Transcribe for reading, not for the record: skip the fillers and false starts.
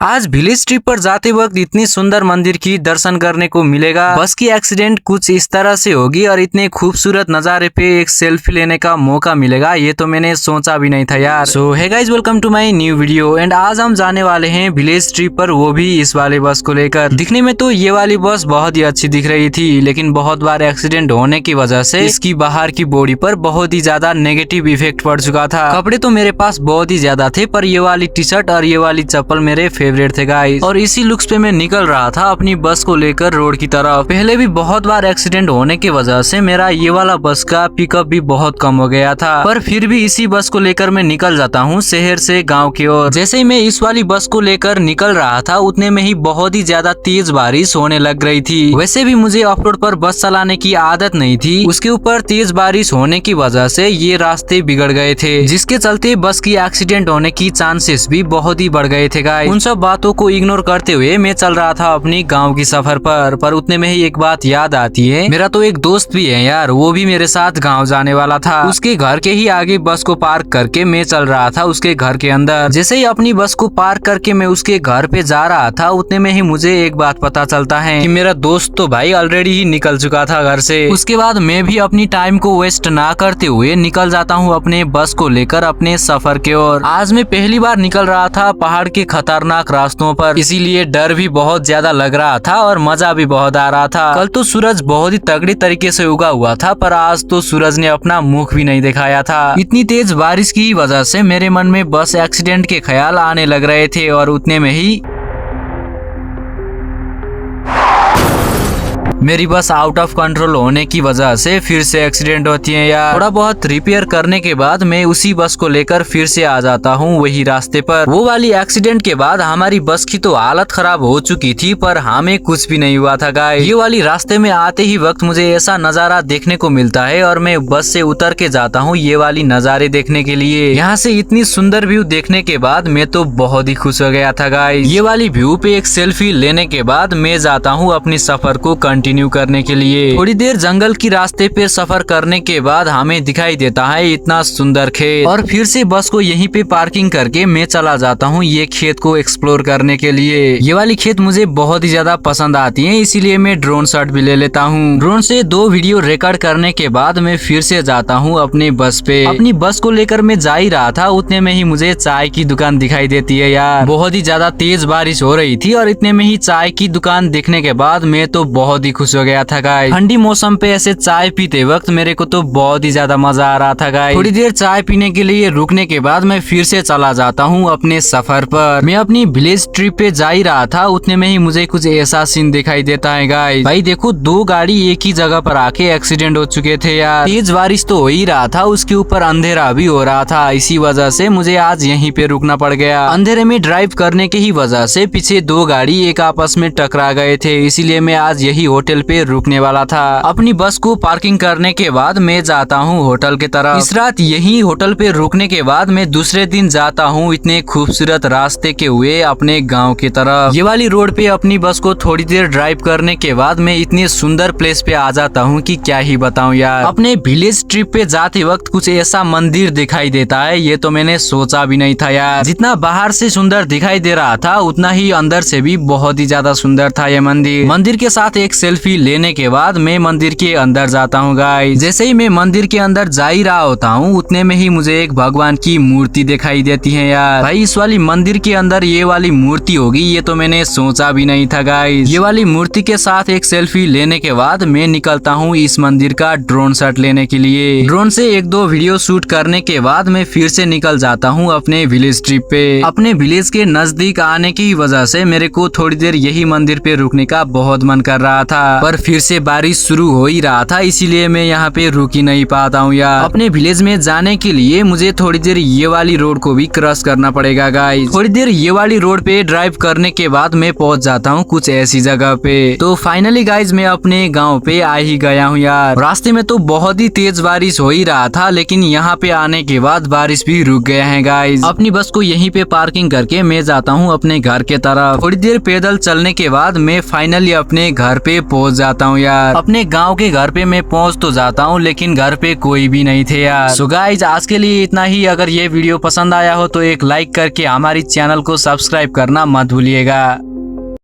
आज village trip पर जाते वक्त इतनी सुंदर मंदिर की दर्शन करने को मिलेगा। बस की एक्सीडेंट कुछ इस तरह से होगी और इतने खूबसूरत नज़ारे पे एक सेल्फी लेने का मौका मिलेगा, ये तो मैंने सोचा भी नहीं था यार। So hey guys, welcome to my new video. And आज हम जाने वाले हैं विलेज ट्रिप पर, वो भी इस वाले बस को लेकर। दिखने में तो ये वाली बस बहुत ही अच्छी दिख रही थी, लेकिन बहुत बार एक्सीडेंट होने की वजह से इसकी बाहर की बॉडी पर बहुत ही ज्यादा नेगेटिव इफेक्ट पड़ चुका था। कपड़े तो मेरे पास बहुत ही ज्यादा थे, पर ये वाली टी शर्ट और ये वाली चप्पल मेरे फेवरेट थे गाइस। और इसी लुक्स पे मैं निकल रहा था अपनी बस को लेकर रोड की तरफ। पहले भी बहुत बार एक्सीडेंट होने की वजह से मेरा ये वाला बस का पिकअप भी बहुत कम हो गया था, पर फिर भी इसी बस को लेकर मैं निकल जाता हूँ शहर से गाँव की ओर। जैसे ही मैं इस वाली बस को लेकर निकल रहा था, उतने में ही बहुत ही ज्यादा तेज बारिश होने लग रही थी। वैसे भी मुझे ऑफ रोड पर बस चलाने की आदत नहीं थी, उसके ऊपर तेज बारिश होने की वजह से ये रास्ते बिगड़ गए थे, जिसके चलते बस की एक्सीडेंट होने की चांसेस भी बहुत ही बढ़ गए थे गाइस। उन सब बातों को इग्नोर करते हुए मैं चल रहा था अपनी गांव की सफर पर उतने में ही एक बात याद आती है। मेरा तो एक दोस्त भी है यार, वो भी मेरे साथ गांव जाने वाला था। उसके घर के ही आगे बस को पार्क करके मैं चल रहा था उसके घर के अंदर। जैसे ही अपनी बस को पार्क करके मैं उसके घर पे जा रहा था, उतने में ही मुझे एक बात पता चलता है कि मेरा दोस्त तो भाई ऑलरेडी ही निकल चुका था घर से। उसके बाद मैं भी अपनी टाइम को वेस्ट ना करते हुए निकल जाता हूँ अपने बस को लेकर अपने सफर की ओर। आज मैं पहली बार निकल रहा था पहाड़ के खतरनाक रास्तों पर, इसीलिए डर भी बहुत ज्यादा लग रहा था और मजा भी बहुत आ रहा था। कल तो सूरज बहुत ही तगड़ी तरीके से उगा हुआ था, पर आज तो सूरज ने अपना मुख भी नहीं दिखाया था। इतनी तेज बारिश की वजह से मेरे मन में बस एक्सीडेंट के ख्याल आने लग रहे थे, और उतने में ही मेरी बस आउट ऑफ कंट्रोल होने की वजह से फिर से एक्सीडेंट होती है यार। थोड़ा बहुत रिपेयर करने के बाद मैं उसी बस को लेकर फिर से आ जाता हूँ वही रास्ते पर। वो वाली एक्सीडेंट के बाद हमारी बस की तो हालत खराब हो चुकी थी, पर हमें कुछ भी नहीं हुआ था गाइस। ये वाली रास्ते में आते ही वक्त मुझे ऐसा नजारा देखने को मिलता है, और मैं बस से उतर के जाता हूँ ये वाली नजारे देखने के लिए। यहाँ से इतनी सुंदर व्यू देखने के बाद मैं तो बहुत ही खुश हो गया था गाइस। ये वाली व्यू पे एक सेल्फी लेने के बाद मैं जाता हूँ अपनी सफर को कंटिन्यू करने के लिए। थोड़ी देर जंगल की रास्ते पे सफर करने के बाद हमें दिखाई देता है इतना सुंदर खेत, और फिर से बस को यहीं पे पार्किंग करके मैं चला जाता हूँ ये खेत को एक्सप्लोर करने के लिए। ये वाली खेत मुझे बहुत ही ज्यादा पसंद आती है, इसीलिए मैं ड्रोन शॉट भी ले लेता हूँ। ड्रोन से 2 वीडियो रिकॉर्ड करने के बाद मैं फिर से जाता हूँ अपनी बस पे। अपनी बस को लेकर मैं जा ही रहा था, उतने में ही मुझे चाय की दुकान दिखाई देती है यार। बहुत ही ज्यादा तेज बारिश हो रही थी, और इतने में ही चाय की दुकान देखने के बाद मैं तो बहुत ही खुश हो गया था गाइस। ठंडी मौसम पे ऐसे चाय पीते वक्त मेरे को तो बहुत ही ज्यादा मजा आ रहा था गाइस। थोड़ी देर चाय पीने के लिए रुकने के बाद मैं फिर से चला जाता हूँ अपने सफर पर। मैं अपनी विलेज ट्रिप पे जा ही रहा था, उतने में ही मुझे कुछ ऐसा सीन दिखाई देता है गाइस। भाई देखो, 2 गाड़ी एक ही जगह पर आके एक्सीडेंट हो चुके थे यार। तेज बारिश तो हो ही रहा था, उसके ऊपर अंधेरा भी हो रहा था, इसी वजह से मुझे आज यहीं पे रुकना पड़ गया। अंधेरे में ड्राइव करने की ही वजह से पीछे 2 गाड़ी एक आपस में टकरा गए थे, इसीलिए मैं आज यही होटल पे रुकने वाला था। अपनी बस को पार्किंग करने के बाद मैं जाता हूँ होटल की तरफ। इस रात यही होटल पे रुकने के बाद मैं दूसरे दिन जाता हूँ इतने खूबसूरत रास्ते के हुए अपने गांव की तरफ। ये वाली रोड पे अपनी बस को थोड़ी देर ड्राइव करने के बाद मैं इतने सुंदर प्लेस पे आ जाता हूँ कि क्या ही बताऊँ यार। अपने विलेज ट्रिप पे जाते वक्त कुछ ऐसा मंदिर दिखाई देता है, ये तो मैंने सोचा भी नहीं था यार। जितना बाहर से सुंदर दिखाई दे रहा था, उतना ही अंदर से भी बहुत ही ज्यादा सुंदर था ये मंदिर। मंदिर के साथ एक सेल्फी लेने के बाद मैं मंदिर के अंदर जाता हूँ गाइस। जैसे ही मैं मंदिर के अंदर जा ही रहा होता हूँ, उतने में ही मुझे एक भगवान की मूर्ति दिखाई देती है यार। भाई इस वाली मंदिर के अंदर ये वाली मूर्ति होगी, ये तो मैंने सोचा भी नहीं था गाइस। ये वाली मूर्ति के साथ एक सेल्फी लेने के बाद मैं निकलता हूँ इस मंदिर का ड्रोन शॉट लेने के लिए। ड्रोन से 1-2 वीडियो शूट करने के बाद मैं फिर से निकल जाता हूँ अपने विलेज ट्रिप पे। अपने विलेज के नजदीक आने की वजह से मेरे को थोड़ी देर यही मंदिर पे रुकने का बहुत मन कर रहा था, पर फिर से बारिश शुरू हो ही रहा था, इसीलिए मैं यहाँ पे रुक ही नहीं पाता हूँ यार। अपने विलेज में जाने के लिए मुझे थोड़ी देर ये वाली रोड को भी क्रॉस करना पड़ेगा गाइस। थोड़ी देर ये वाली रोड पे ड्राइव करने के बाद मैं पहुंच जाता हूँ कुछ ऐसी जगह पे। तो फाइनली गाइस मैं अपने गाँव पे आ ही गया हूँ यार। रास्ते में तो बहुत ही तेज बारिश हो ही रहा था, लेकिन यहाँ पे आने के बाद बारिश भी रुक गया है गाइस। अपनी बस को यहीं पे पार्किंग करके मैं जाता हूँ अपने घर के तरफ। थोड़ी देर पैदल चलने के बाद मैं फाइनली अपने घर पे पहुंच जाता हूँ यार। अपने गांव के घर पे मैं पहुंच तो जाता हूँ, लेकिन घर पे कोई भी नहीं थे यार। सो गाइज आज के लिए इतना ही। अगर ये वीडियो पसंद आया हो तो एक लाइक करके हमारी चैनल को सब्सक्राइब करना मत भूलिएगा।